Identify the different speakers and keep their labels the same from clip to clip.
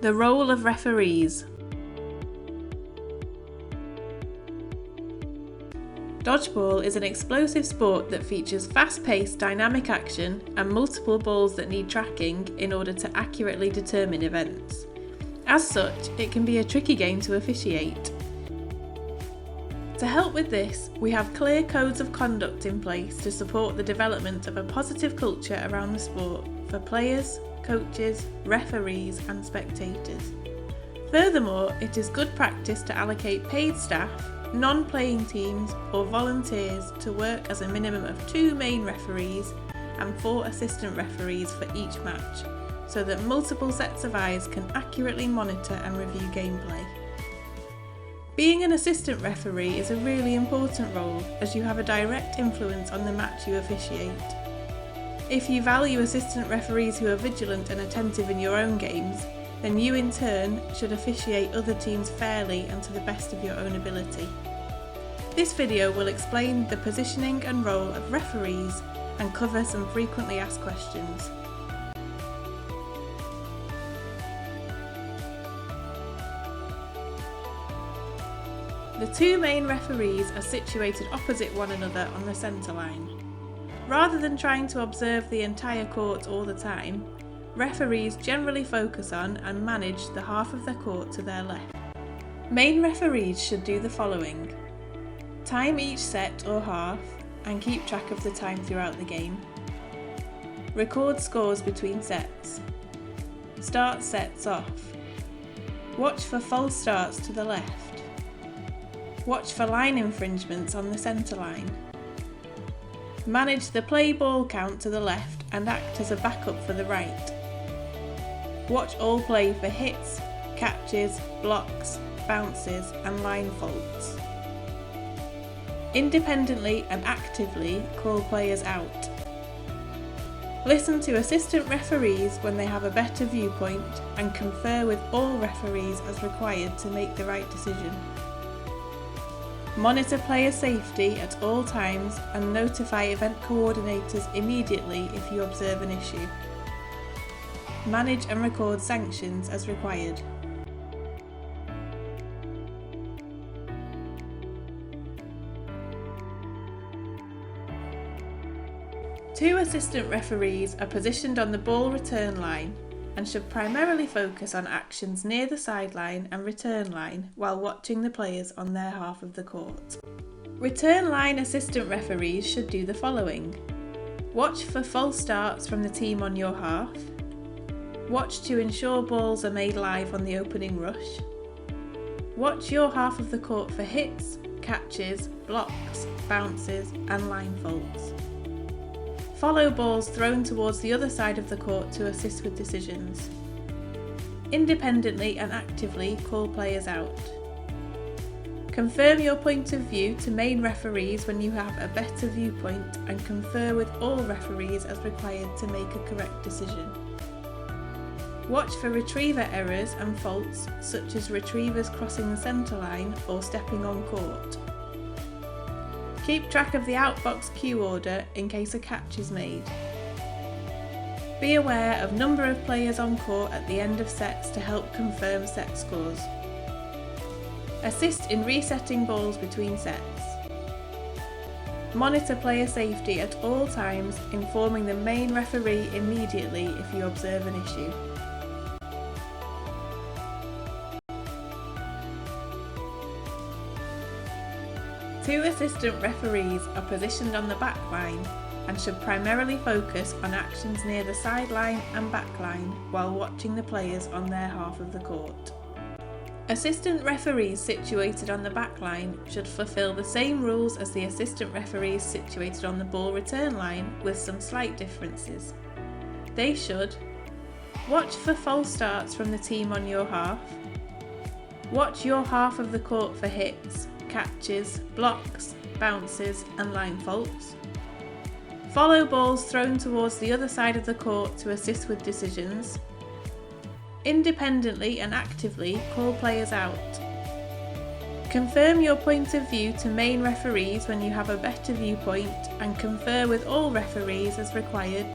Speaker 1: The role of referees. Dodgeball is an explosive sport that features fast-paced dynamic action and multiple balls that need tracking in order to accurately determine events. As such, it can be a tricky game to officiate. To help with this, we have clear codes of conduct in place to support the development of a positive culture around the sport for players, coaches, referees and spectators. Furthermore, it is good practice to allocate paid staff, non-playing teams or volunteers to work as a minimum of 2 main referees and 4 assistant referees for each match, so that multiple sets of eyes can accurately monitor and review gameplay. Being an assistant referee is a really important role as you have a direct influence on the match you officiate. If you value assistant referees who are vigilant and attentive in your own games, then you in turn should officiate other teams fairly and to the best of your own ability. This video will explain the positioning and role of referees and cover some frequently asked questions. The 2 main referees are situated opposite one another on the centre line. Rather than trying to observe the entire court all the time, referees generally focus on and manage the half of the court to their left. Main referees should do the following: time each set or half and keep track of the time throughout the game. Record scores between sets. Start sets off. Watch for false starts to the left. Watch for line infringements on the centre line. Manage the play ball count to the left and act as a backup for the right. Watch all play for hits, catches, blocks, bounces and line faults. Independently and actively call players out. Listen to assistant referees when they have a better viewpoint and confer with all referees as required to make the right decision. Monitor player safety at all times and notify event coordinators immediately if you observe an issue. Manage and record sanctions as required. Two assistant referees are positioned on the ball return line and should primarily focus on actions near the sideline and return line while watching the players on their half of the court. Return line assistant referees should do the following: watch for false starts from the team on your half, watch to ensure balls are made live on the opening rush, watch your half of the court for hits, catches, blocks, bounces and line faults. Follow balls thrown towards the other side of the court to assist with decisions. Independently and actively call players out. Confirm your point of view to main referees when you have a better viewpoint and confer with all referees as required to make a correct decision. Watch for retriever errors and faults such as retrievers crossing the centre line or stepping on court. Keep track of the outbox cue order in case a catch is made. Be aware of number of players on court at the end of sets to help confirm set scores. Assist in resetting balls between sets. Monitor player safety at all times, informing the main referee immediately if you observe an issue. Two assistant referees are positioned on the back line and should primarily focus on actions near the sideline and back line while watching the players on their half of the court. Assistant referees situated on the back line should fulfil the same rules as the assistant referees situated on the ball return line with some slight differences. They should watch for false starts from the team on your half, watch your half of the court for hits, catches, blocks, bounces and line faults. Follow balls thrown towards the other side of the court to assist with decisions. Independently and actively call players out. Confirm your point of view to main referees when you have a better viewpoint and confer with all referees as required.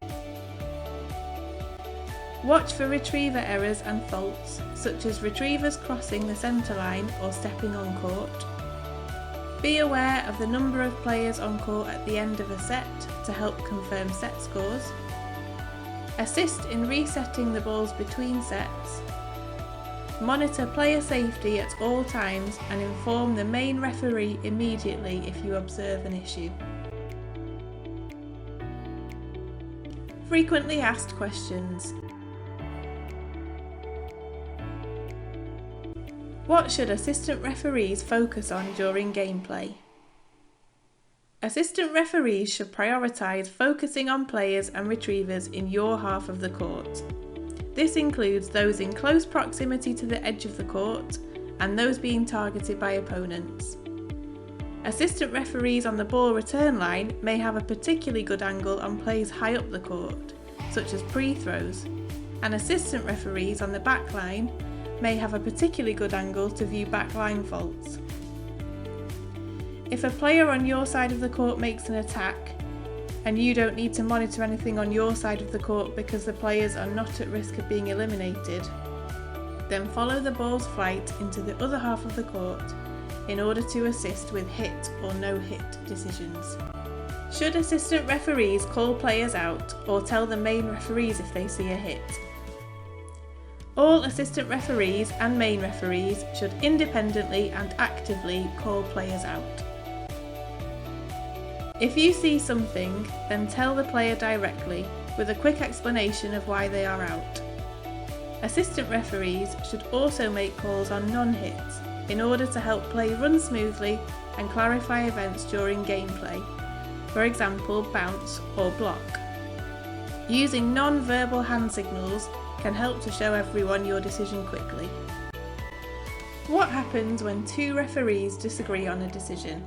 Speaker 1: Watch for retriever errors and faults, such as retrievers crossing the centre line or stepping on court. Be aware of the number of players on court at the end of a set to help confirm set scores. Assist in resetting the balls between sets. Monitor player safety at all times and inform the main referee immediately if you observe an issue. Frequently asked questions. What should assistant referees focus on during gameplay? Assistant referees should prioritise focusing on players and retrievers in your half of the court. This includes those in close proximity to the edge of the court and those being targeted by opponents. Assistant referees on the ball return line may have a particularly good angle on plays high up the court, such as pre-throws, and assistant referees on the back line may have a particularly good angle to view backline faults. If a player on your side of the court makes an attack, and you don't need to monitor anything on your side of the court because the players are not at risk of being eliminated, then follow the ball's flight into the other half of the court in order to assist with hit or no hit decisions. Should assistant referees call players out or tell the main referees if they see a hit? All assistant referees and main referees should independently and actively call players out. If you see something, then tell the player directly with a quick explanation of why they are out. Assistant referees should also make calls on non-hits in order to help play run smoothly and clarify events during gameplay, for example bounce or block. Using non-verbal hand signals can help to show everyone your decision quickly. What happens when two referees disagree on a decision?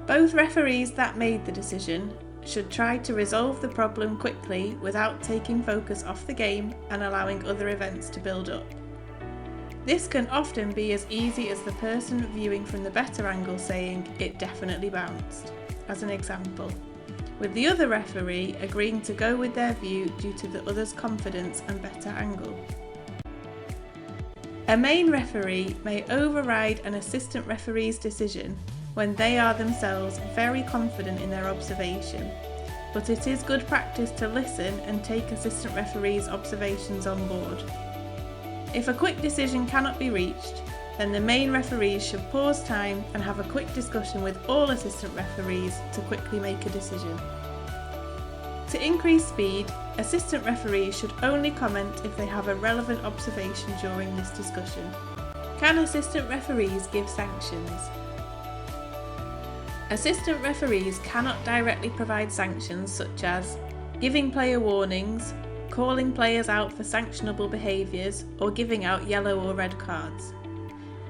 Speaker 1: Both referees that made the decision should try to resolve the problem quickly without taking focus off the game and allowing other events to build up. This can often be as easy as the person viewing from the better angle saying, "It definitely bounced," as an example, with the other referee agreeing to go with their view due to the other's confidence and better angle. A main referee may override an assistant referee's decision when they are themselves very confident in their observation, but it is good practice to listen and take assistant referees' observations on board. If a quick decision cannot be reached, then the main referees should pause time and have a quick discussion with all assistant referees to quickly make a decision. To increase speed, assistant referees should only comment if they have a relevant observation during this discussion. Can assistant referees give sanctions? Assistant referees cannot directly provide sanctions such as giving player warnings, calling players out for sanctionable behaviours, or giving out yellow or red cards.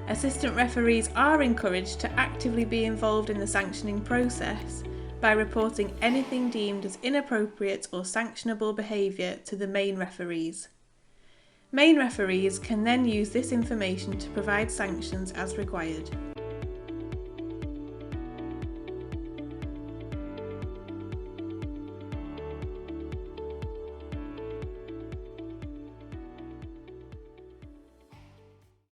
Speaker 1: Assistant referees are encouraged to actively be involved in the sanctioning process by reporting anything deemed as inappropriate or sanctionable behaviour to the main referees. Main referees can then use this information to provide sanctions as required.